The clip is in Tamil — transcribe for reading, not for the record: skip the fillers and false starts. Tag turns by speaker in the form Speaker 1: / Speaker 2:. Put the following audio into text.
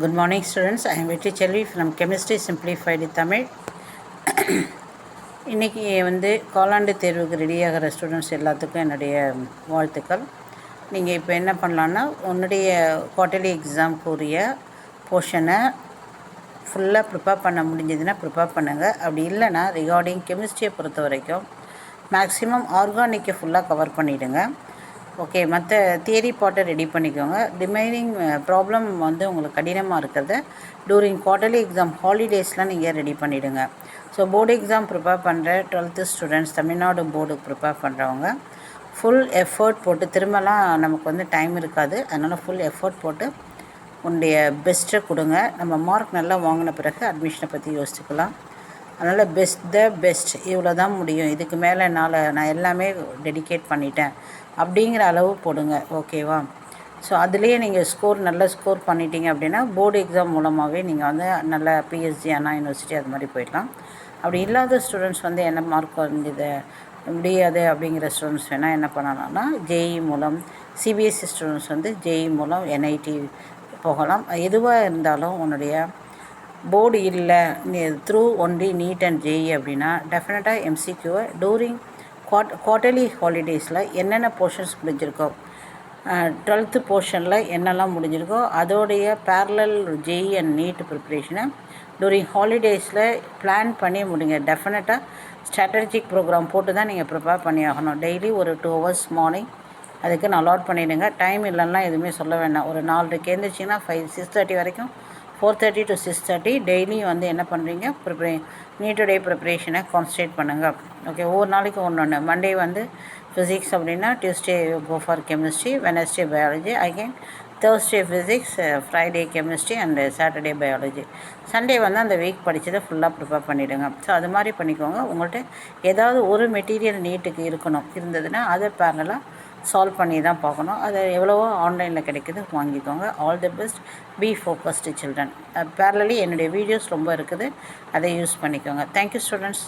Speaker 1: Good morning students. I am Vetri Chelvi from Chemistry Simplified Tamil. இன்றைக்கி காலாண்டு தேர்வுக்கு ரெடியாகிற ஸ்டூடெண்ட்ஸ் எல்லாத்துக்கும் என்னுடைய வாழ்த்துக்கள். நீங்கள் இப்போ என்ன பண்ணலான்னா உன்னுடைய குவார்ட்டர்லி எக்ஸாம்க்கு உரிய போர்ஷனை ஃபுல்லாக ப்ரிப்பேர் பண்ண முடிஞ்சதுன்னா ப்ரிப்பேர் பண்ணுங்கள். அப்படி இல்லைன்னா ரிகார்டிங் கெமிஸ்ட்ரியை பொறுத்த வரைக்கும் மேக்ஸிமம் ஆர்கானிக்கை ஃபுல்லாக கவர் பண்ணிவிடுங்க. ஓகே, மற்ற தியரி பாட்டை ரெடி பண்ணிக்கோங்க. ரிமைனிங் ப்ராப்ளம் உங்களுக்கு கடினமாக இருக்கிறத டூரிங் குவார்ட்டர்லி எக்ஸாம் ஹாலிடேஸ்லாம் நீங்கள் ரெடி பண்ணிவிடுங்க. ஸோ போர்டு எக்ஸாம் ப்ரிப்பேர் பண்ணுற 12th ஸ்டூடெண்ட்ஸ், தமிழ்நாடு போர்டுக்கு ப்ரிப்பேர் பண்ணுறவங்க ஃபுல் எஃபர்ட் போட்டு, திரும்பலாம் நமக்கு டைம் இருக்காது, அதனால் ஃபுல் எஃபர்ட் போட்டு உன்னுடைய பெஸ்ட்டை கொடுங்க. நம்ம மார்க் நல்லா வாங்கின பிறகு அட்மிஷனை பற்றி யோசிச்சுக்கலாம். அதனால் பெஸ்ட் இவ்வளோ தான் முடியும், இதுக்கு மேலே நான் எல்லாமே டெடிகேட் பண்ணிட்டேன் அப்படிங்கிற அளவு போடுங்க. ஓகேவா? ஸோ அதுலேயே நீங்கள் நல்ல ஸ்கோர் பண்ணிட்டீங்க அப்படின்னா போர்டு எக்ஸாம் மூலமாகவே நீங்கள் நல்ல பிஎஸ்சி அண்ணா யூனிவர்சிட்டி அது மாதிரி போயிடலாம். அப்படி இல்லாத ஸ்டூடெண்ட்ஸ் என்ன மார்க் முடியாது அப்படிங்கிற ஸ்டூடெண்ட்ஸ் வேணால் என்ன பண்ணலாம்னா ஜேஇ மூலம், சிபிஎஸ்சி ஸ்டூடெண்ட்ஸ் ஜேஇ மூலம் என்ஐடி போகலாம். எதுவாக இருந்தாலும் உன்னுடைய போர்டு இல்லை, through only need and JEE அப்படின்னா டெஃபினட்டாக எம்சிக்யூவை டூரிங் குவார்ட்டர்லி ஹாலிடேஸில் என்னென்ன போர்ஷன்ஸ் முடிஞ்சிருக்கோ, 12th போர்ஷனில் என்னெல்லாம் முடிஞ்சிருக்கோ அதோடைய பேரலல் ஜேஇ அண்ட் நீட் ப்ரிப்ரேஷனை டூரிங் ஹாலிடேஸில் பிளான் பண்ணி முடிங்க. டெஃபினட்டாக ஸ்ட்ராட்டஜிக் ப்ரோக்ராம் போட்டு தான் நீங்கள் ப்ரிப்பேர் பண்ணி ஆகணும். டெய்லி ஒரு 2 hours மார்னிங் அதுக்கு அலாட் பண்ணிவிடுங்க. டைம் இல்லைன்னா எதுவுமே சொல்ல வேண்டாம். ஒரு 4:30 எழுந்திரிச்சிங்கன்னா 6:30 வரைக்கும், 4:30 to 6:30 டெய்லியும் என்ன பண்ணுறீங்க, நீட்டுடைய ப்ரிப்ரேஷனை கான்சன்ட்ரேட் பண்ணுங்கள். ஓகே, ஒவ்வொரு நாளைக்கு ஒன்று. மண்டே ஃபிசிக்ஸ் அப்படின்னா Tuesday go for chemistry, Wednesday biology, again Thursday physics, Friday chemistry and Saturday biology. Sunday அந்த வீக் படித்ததை ஃபுல்லாக ப்ரிப்பேர் பண்ணிவிடுங்க. ஸோ அது மாதிரி பண்ணிக்கோங்க. உங்கள்கிட்ட ஏதாவது ஒரு மெட்டீரியல் நீட்டுக்கு இருந்ததுன்னா அதை பேரலாக சால்வ் பண்ணி தான் பார்க்கணும். அது எவ்வளவோ ஆன்லைனில் கிடைக்குது, வாங்கிக்கோங்க. All the best, be focused children. Parallelly என்னுடைய வீடியோஸ் ரொம்ப இருக்குது, அதை யூஸ் பண்ணிக்கோங்க. Thank you students.